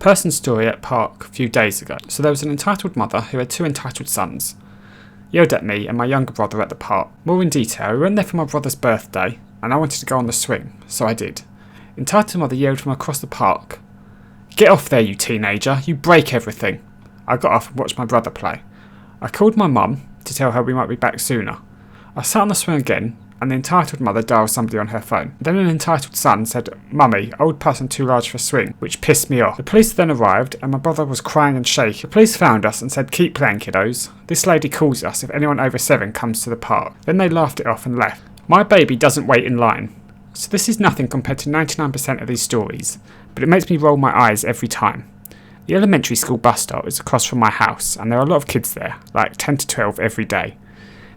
Person story at park a few days ago. So there was an entitled mother who had two entitled sons. Yelled at me and my younger brother at the park. More in detail, we went there for my brother's birthday and I wanted to go on the swing, so I did. Entitled mother yelled from across the park, "Get off there, you teenager, you break everything." I got off and watched my brother play. I called my mum to tell her we might be back sooner. I sat on the swing again and the entitled mother dialed somebody on her phone. Then an entitled son said, "Mummy, old person too large for a swing," which pissed me off. The police then arrived and my brother was crying and shaking. The police found us and said, "Keep playing, kiddos. This lady calls us if anyone over 7 comes to the park." Then they laughed it off and left. My baby doesn't wait in line. So this is nothing compared to 99% of these stories, but it makes me roll my eyes every time. The elementary school bus stop is across from my house and there are a lot of kids there, like 10 to 12 every day.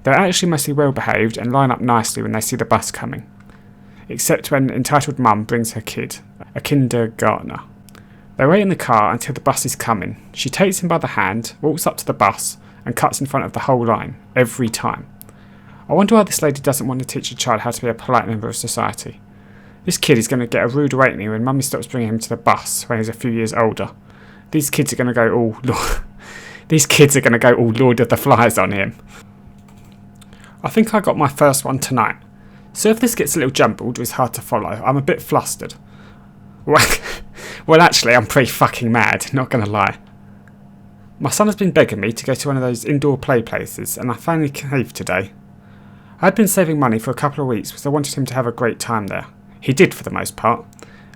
They're actually mostly well behaved and line up nicely when they see the bus coming. Except when entitled mum brings her kid, a kindergartner. They wait in the car until the bus is coming. She takes him by the hand, walks up to the bus and cuts in front of the whole line, every time. I wonder why this lady doesn't want to teach a child how to be a polite member of society. This kid is going to get a rude awakening when mummy stops bringing him to the bus when he's a few years older. These kids are going to go all Lord of the Flies on him. I think I got my first one tonight. So if this gets a little jumbled or is hard to follow, I'm a bit flustered. Well, actually, I'm pretty fucking mad, not gonna lie. My son has been begging me to go to one of those indoor play places, and I finally caved today. I had been saving money for a couple of weeks because I wanted him to have a great time there. He did for the most part.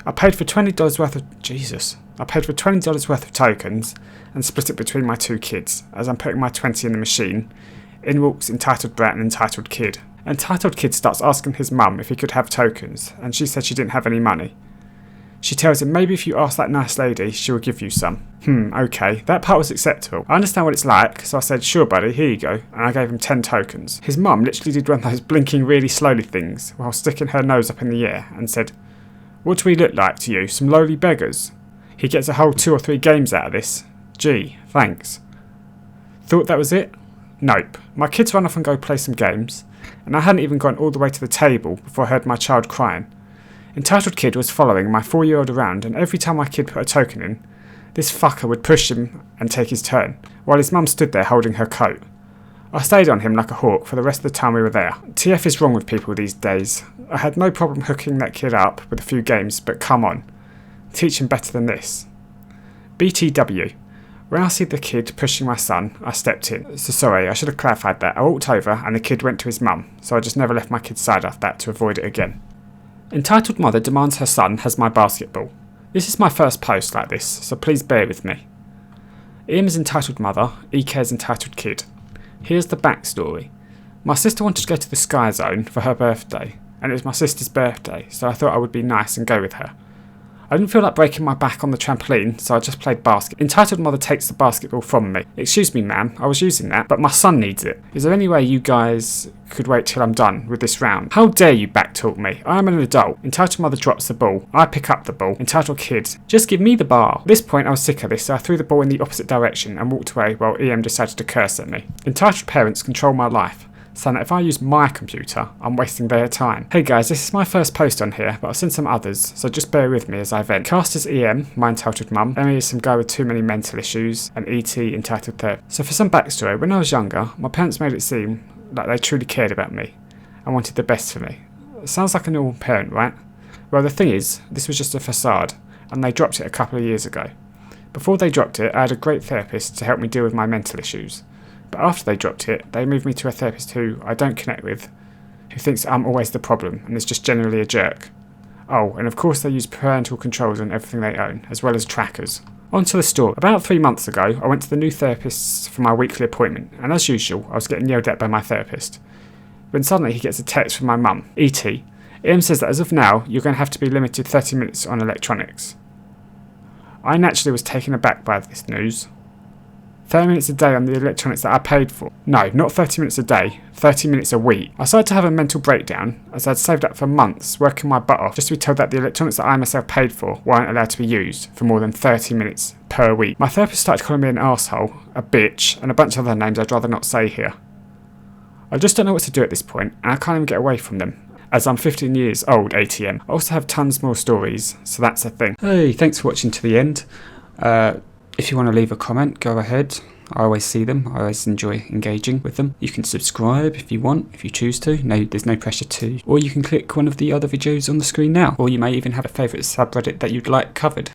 I paid for $20 worth of tokens and split it between my two kids, as I'm putting my 20 in the machine. In walks entitled brat and entitled kid. Entitled kid starts asking his mum if he could have tokens, and she said she didn't have any money. She tells him maybe if you ask that nice lady, she will give you some. Okay, that part was acceptable. I understand what it's like, so I said, "Sure buddy, here you go," and I gave him 10 tokens. His mum literally did one of those blinking really slowly things, while sticking her nose up in the air, and said, "What do we look like to you, some lowly beggars?" He gets a whole 2 or 3 games out of this. Gee, thanks. Thought that was it? Nope. My kids run off and go play some games, and I hadn't even gone all the way to the table before I heard my child crying. Entitled kid was following my 4-year-old around, and every time my kid put a token in, this fucker would push him and take his turn, while his mum stood there holding her coat. I stayed on him like a hawk for the rest of the time we were there. TF is wrong with people these days. I had no problem hooking that kid up with a few games, but come on. Teach him better than this. BTW. When I see the kid pushing my son, I stepped in. So sorry, I should have clarified that. I walked over and the kid went to his mum, so I just never left my kid's side after that to avoid it again. Entitled mother demands her son has my basketball. This is my first post like this, so please bear with me. Ian is entitled mother, EK is entitled kid. Here's the backstory. My sister wanted to go to the Sky Zone for her birthday, and it was my sister's birthday, so I thought I would be nice and go with her. I didn't feel like breaking my back on the trampoline, so I just played basket. Entitled mother takes the basketball from me. "Excuse me ma'am, I was using that, but my son needs it. Is there any way you guys could wait till I'm done with this round?" "How dare you backtalk me? I am an adult." Entitled mother drops the ball. I pick up the ball. Entitled kid, "Just give me the ball." At this point I was sick of this, so I threw the ball in the opposite direction and walked away while EM decided to curse at me. Entitled parents control my life, saying that if I use my computer, I'm wasting their time. Hey guys, this is my first post on here, but I've seen some others, so just bear with me as I vent. Cast is EM, my entitled mum. Emmy is some guy with too many mental issues, and ET entitled therapist. So for some backstory, when I was younger, my parents made it seem like they truly cared about me and wanted the best for me. Sounds like a normal parent, right? Well, the thing is, this was just a facade, and they dropped it a couple of years ago. Before they dropped it, I had a great therapist to help me deal with my mental issues. But after they dropped it, they moved me to a therapist who I don't connect with, who thinks I'm always the problem and is just generally a jerk. Oh, and of course they use parental controls on everything they own, as well as trackers. On to the story. About 3 months ago, I went to the new therapist for my weekly appointment, and as usual, I was getting yelled at by my therapist. When suddenly he gets a text from my mum, ET. EM says that as of now, you're going to have to be limited 30 minutes on electronics. I naturally was taken aback by this news. 30 minutes a day on the electronics that I paid for. No, not 30 minutes a day, 30 minutes a week. I started to have a mental breakdown as I'd saved up for months working my butt off just to be told that the electronics that I myself paid for weren't allowed to be used for more than 30 minutes per week. My therapist started calling me an arsehole, a bitch, and a bunch of other names I'd rather not say here. I just don't know what to do at this point, and I can't even get away from them, as I'm 15 years old ATM. I also have tons more stories, so that's a thing. Hey, thanks for watching to the end. If you want to leave a comment, go ahead. I always see them. I always enjoy engaging with them. You can subscribe if you want, if you choose to. No, there's no pressure to. Or you can click one of the other videos on the screen now. Or you may even have a favourite subreddit that you'd like covered.